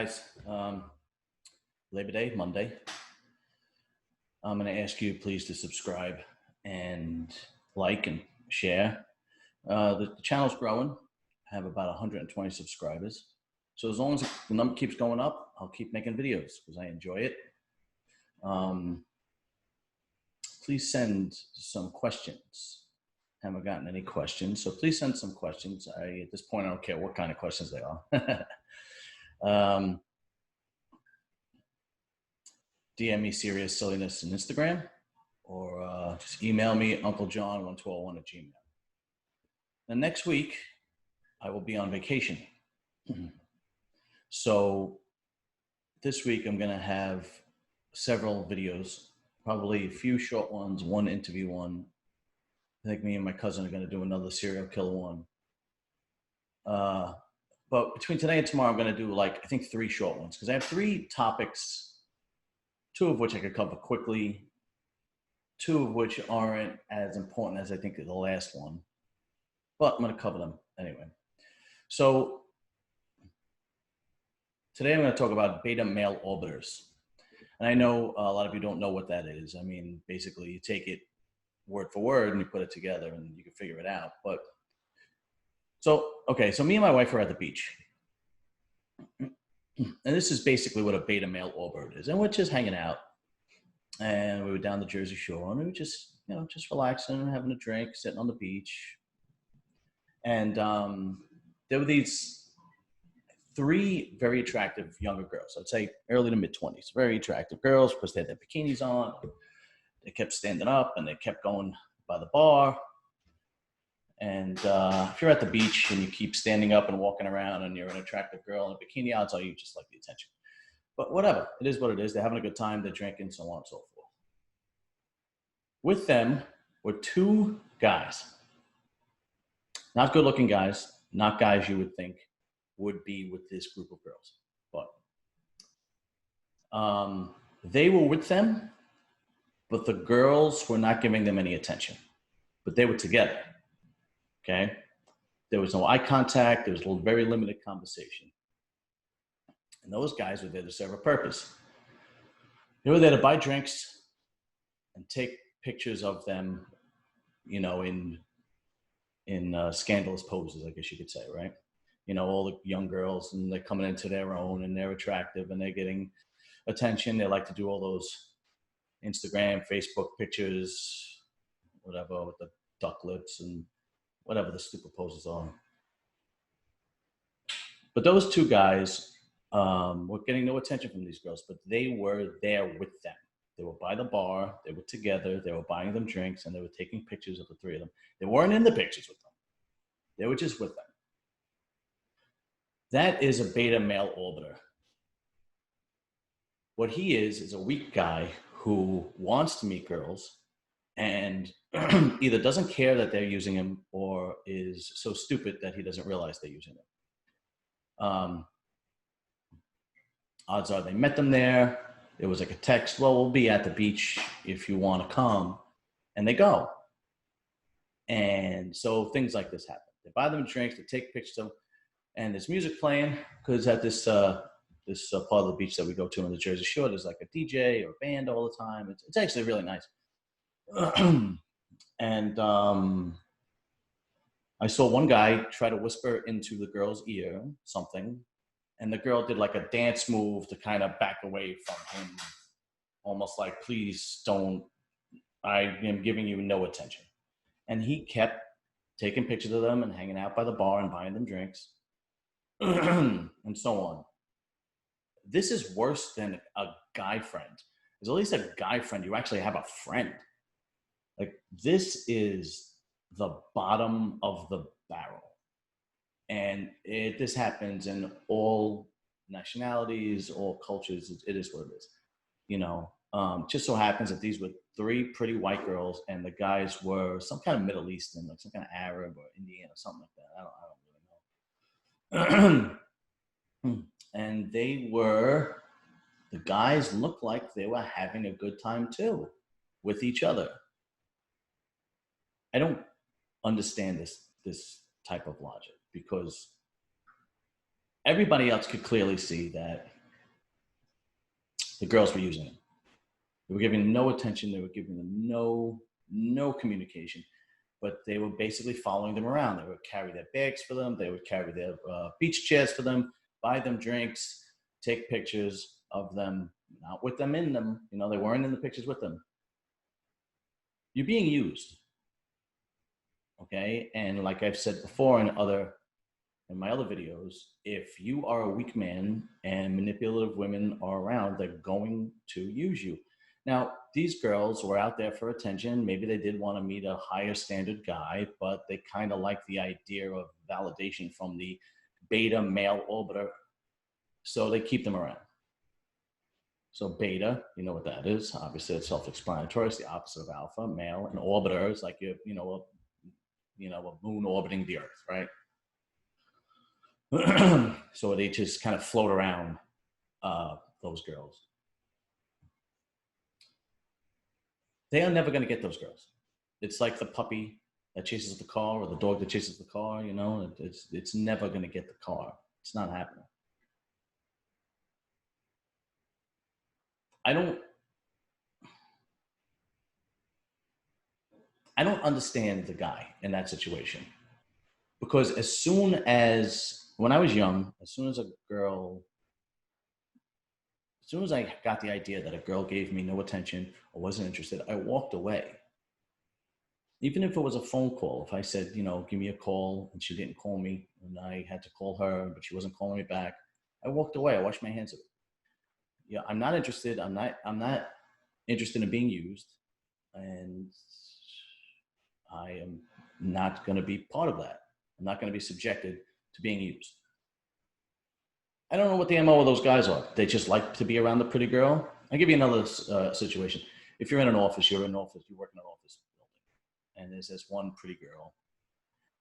guys. Labor Day, Monday. I'm going to ask you please to subscribe and like and share. The channel's growing. I have about 120 subscribers. So as long as the number keeps going up, I'll keep making videos because I enjoy it. Please send some questions. Haven't gotten any questions, so please send some questions. At this point, I don't care what kind of questions they are. DM me serious silliness on Instagram, or just email me unclejohn1201@gmail. The next week, I will be on vacation. So this week, I'm going to have several videos, probably a few short ones, one interview one. I think me and my cousin are going to do another serial killer one. But between today and tomorrow, I'm going to do I think 3 short ones because I have 3 topics, 2 of which I could cover quickly, 2 of which aren't as important as I think the last one, but I'm going to cover them anyway. So today I'm going to talk about beta male orbiters. And I know a lot of you don't know what that is. I mean, basically you take it word for word and you put it together and you can figure it out. But so me and my wife were at the beach. And this is basically what a beta male orbiter is. And we're just hanging out. And we were down the Jersey Shore and we were just relaxing, having a drink, sitting on the beach. And there were these 3 very attractive younger girls. I'd say early to mid-20s, very attractive girls because they had their bikinis on. They kept standing up and they kept going by the bar. And if you're at the beach and you keep standing up and walking around and you're an attractive girl in a bikini, odds are you just like the attention. But whatever, it is what it is. They're having a good time, they're drinking, so on and so forth. With them were 2 guys. Not good looking guys, not guys you would think would be with this group of girls. But they were with them, but the girls were not giving them any attention. But they were together, okay? There was no eye contact. There was very limited conversation. And those guys were there to serve a purpose. They were there to buy drinks and take pictures of them, in scandalous poses, I guess you could say, right? All the young girls, and they're coming into their own, and they're attractive, and they're getting attention. They like to do all those Instagram, Facebook pictures, whatever, with the duck lips and whatever the stupid poses are. But those 2 guys were getting no attention from these girls, but they were there with them. They were by the bar, they were together, they were buying them drinks, and they were taking pictures of the 3 of them. They weren't in the pictures with them. They were just with them. That is a beta male orbiter. What he is a weak guy who wants to meet girls and either doesn't care that they're using him or is so stupid that he doesn't realize they're using him. Odds are they met them there. It was like a text, well, we'll be at the beach if you want to come. And they go. And so things like this happen. They buy them drinks, they take pictures of them, and there's music playing because at this part of the beach that we go to on the Jersey Shore, there's like a DJ or a band all the time. It's actually really nice. And I saw one guy try to whisper into the girl's ear something, and the girl did like a dance move to kind of back away from him, almost like, please don't, I am giving you no attention. And he kept taking pictures of them and hanging out by the bar and buying them drinks and so on. This is worse than a guy friend. There's at least a guy friend. You actually have a friend. Like, this is the bottom of the barrel. And this happens in all nationalities, all cultures. It is what it is. Just so happens that these were 3 pretty white girls, and the guys were some kind of Middle Eastern, like some kind of Arab or Indian or something like that. I don't really know. And the guys looked like they were having a good time too with each other. I don't understand this type of logic, because Everybody else could clearly see that the girls were using him. They were giving him no attention. They were giving them no communication. But they were basically following them around. They would carry their bags for them. They would carry their beach chairs for them, buy them drinks, take pictures of them, not with them in them. You know, they weren't in the pictures with them. You're being used, okay? And like I've said before in my other videos, if you are a weak man and manipulative women are around, they're going to use you. Now, these girls were out there for attention. Maybe they did want to meet a higher standard guy, but they kind of like the idea of validation from the beta male orbiter. So they keep them around. So beta, you know what that is. Obviously, it's self-explanatory. It's the opposite of alpha, male, and orbiter is like a moon orbiting the Earth, right? So they just kind of float around those girls. They are never going to get those girls. It's like the puppy that chases the car or the dog that chases the car. You know, it's never going to get the car. It's not happening. I don't understand the guy in that situation, because as soon as when I was young, as soon as I got the idea that a girl gave me no attention or wasn't interested, I walked away. Even if it was a phone call, if I said, you know, give me a call and she didn't call me and I had to call her, but she wasn't calling me back, I walked away. I washed my hands of it. Yeah, I'm not interested. I'm not interested in being used. And I am not going to be part of that. I'm not going to be subjected to being used. I don't know what the MO of those guys are. They just like to be around the pretty girl. I'll give you another situation. If you're in an office, you work in an office building, and there's this one pretty girl,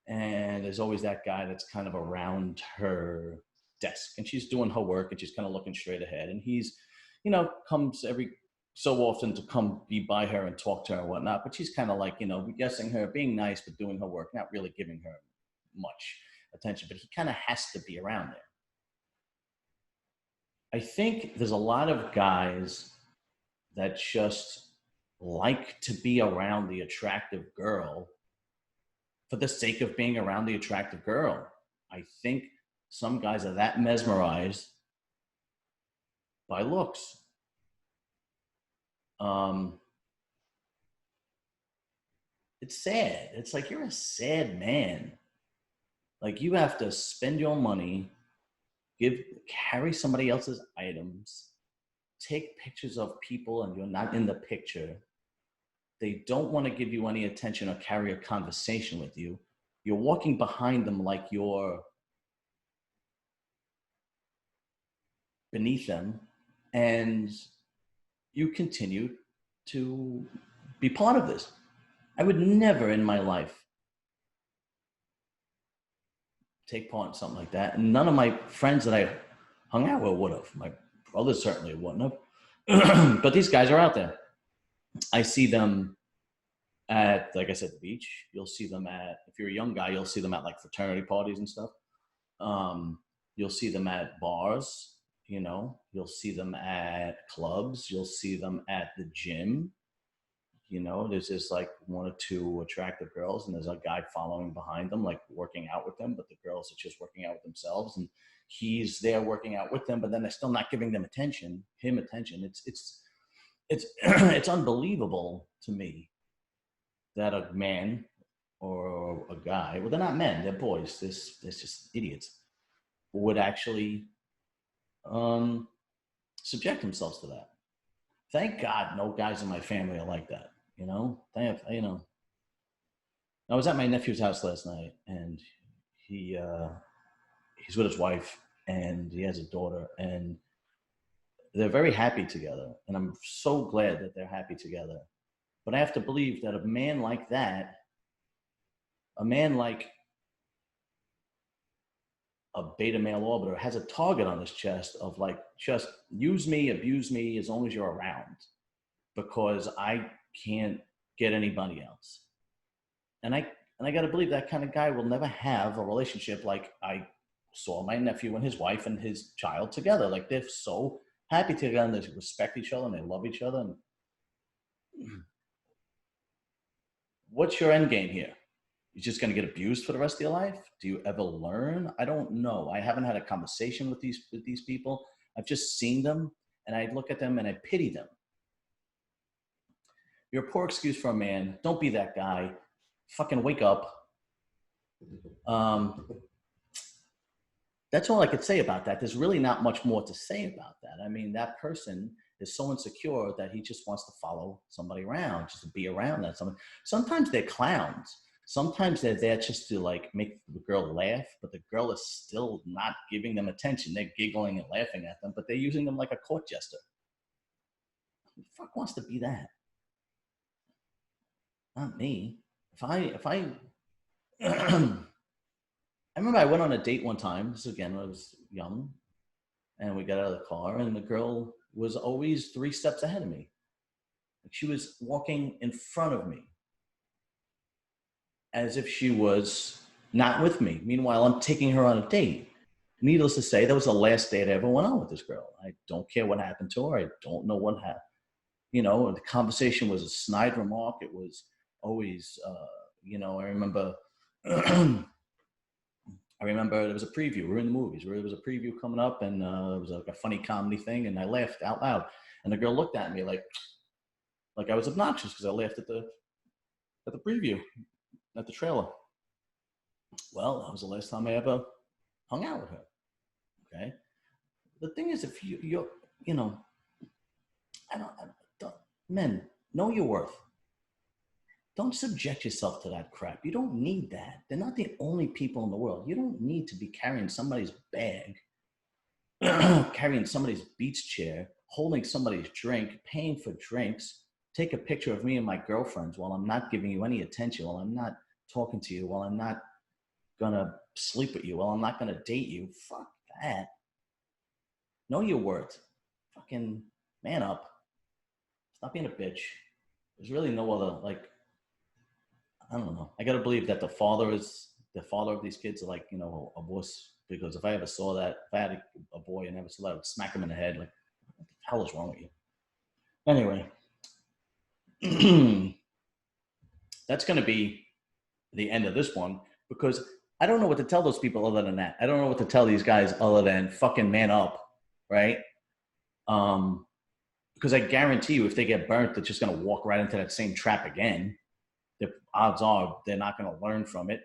and there's always that guy that's kind of around her desk, and she's doing her work, and she's kind of looking straight ahead, and he's, you know, comes every so often to come be by her and talk to her and whatnot, but she's kind of like, you know, guessing her, being nice, but doing her work, not really giving her much attention, but he kind of has to be around there. I think there's a lot of guys that just like to be around the attractive girl for the sake of being around the attractive girl. I think some guys are that mesmerized by looks. Um, it's sad. It's like you're a sad man. Like you have to spend your money, carry somebody else's items, take pictures of people, and you're not in the picture. They don't want to give you any attention or carry a conversation with you. You're walking behind them like you're beneath them, and you continue to be part of this. I would never in my life take part in something like that. And none of my friends that I hung out with would have. My brothers certainly wouldn't have. But these guys are out there. I see them at, like I said, the beach. You'll see them at, if you're a young guy, you'll see them at like fraternity parties and stuff. You'll see them at bars, you know, you'll see them at clubs, you'll see them at the gym. You know, there's just like one or two attractive girls, and there's a guy following behind them, like working out with them, but the girls are just working out with themselves, and he's there working out with them, but then they're still not giving them him attention. It's it's unbelievable to me that a man or a guy, well, they're not men, they're boys, they're just idiots, would actually subject themselves to that. Thank God no guys in my family are like that. You know, I was at my nephew's house last night, and he he's with his wife, and he has a daughter, and they're very happy together, and I'm so glad that they're happy together. But I have to believe that a man like that, a man like a beta male orbiter, has a target on his chest of like, just use me, abuse me as long as you're around, because I can't get anybody else. And I got to believe that kind of guy will never have a relationship like I saw my nephew and his wife and his child together. Like they're so happy together, and they respect each other and they love each other. And what's your end game here? You're just going to get abused for the rest of your life? Do you ever learn? I don't know. I haven't had a conversation with these people. I've just seen them, and I look at them and I pity them. You're a poor excuse for a man. Don't be that guy. Fucking wake up. That's all I could say about that. There's really not much more to say about that. I mean, that person is so insecure that he just wants to follow somebody around, just to be around that. Sometimes they're clowns. Sometimes they're there just to like make the girl laugh, but the girl is still not giving them attention. They're giggling and laughing at them, but they're using them like a court jester. Who the fuck wants to be that? Not me. If I I remember I went on a date one time. This is again when I was young, and we got out of the car, and the girl was always 3 steps ahead of me. Like she was walking in front of me, as if she was not with me. Meanwhile, I'm taking her on a date. Needless to say, that was the last date I ever went on with this girl. I don't care what happened to her. I don't know what happened. You know, the conversation was a snide remark. It was always, I remember. I remember there was a preview. We were in the movies. There was a preview coming up, and it was like a funny comedy thing, and I laughed out loud. And the girl looked at me like I was obnoxious because I laughed at the preview, at the trailer. Well, that was the last time I ever hung out with her. Okay. The thing is, if you're I don't, men, know your worth. Don't subject yourself to that crap. You don't need that. They're not the only people in the world. You don't need to be carrying somebody's bag, carrying somebody's beach chair, holding somebody's drink, paying for drinks. Take a picture of me and my girlfriends while I'm not giving you any attention, while I'm not talking to you, while I'm not gonna sleep with you, while I'm not gonna date you. Fuck that. Know your worth. Fucking man up. Stop being a bitch. There's really no other, I don't know. I got to believe that the father of these kids are like, a wuss. Because if I ever saw that, if I had a boy and ever saw that, I would smack him in the head. Like, what the hell is wrong with you? Anyway, that's going to be the end of this one, because I don't know what to tell those people other than that. I don't know what to tell these guys other than fucking man up, right? Because I guarantee you, if they get burnt, they're just going to walk right into that same trap again. The odds are they're not going to learn from it,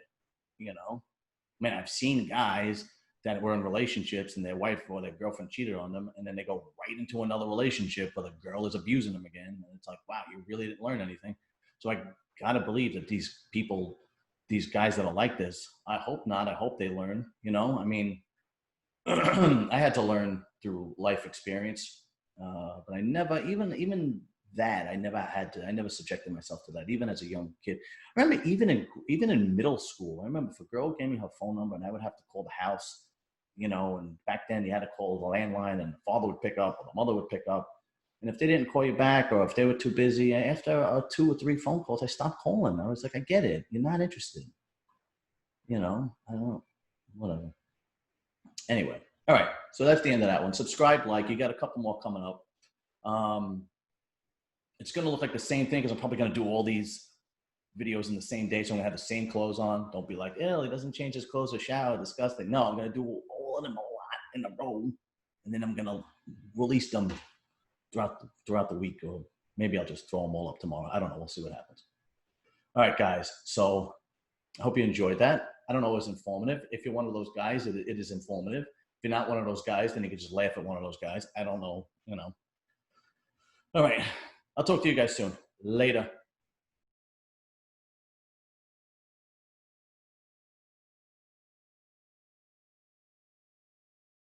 I've seen guys that were in relationships and their wife or their girlfriend cheated on them, and then they go right into another relationship where the girl is abusing them again. And it's like, wow, you really didn't learn anything. So I got to believe that these people, these guys that are like this, I hope not. I hope they learn, I had to learn through life experience, but I never, even that, I never subjected myself to that, even as a young kid. I remember even in middle school, I remember if a girl gave me her phone number and I would have to call the house, and back then you had to call the landline and the father would pick up or the mother would pick up. And if they didn't call you back or if they were too busy, after 2 or 3 phone calls, I stopped calling. I was like, I get it. You're not interested. I don't, whatever. Anyway. All right. So that's the end of that one. Subscribe, you got a couple more coming up. It's going to look like the same thing because I'm probably going to do all these videos in the same day. So I'm going to have the same clothes on. Don't be like, he doesn't change his clothes or shower. Disgusting. No, I'm going to do all of them a lot in a row. And then I'm going to release them throughout the week. Or maybe I'll just throw them all up tomorrow. I don't know. We'll see what happens. All right, guys. So I hope you enjoyed that. I don't know if it's informative. If you're one of those guys, it is informative. If you're not one of those guys, then you can just laugh at one of those guys. I don't know, All right. I'll talk to you guys soon. Later.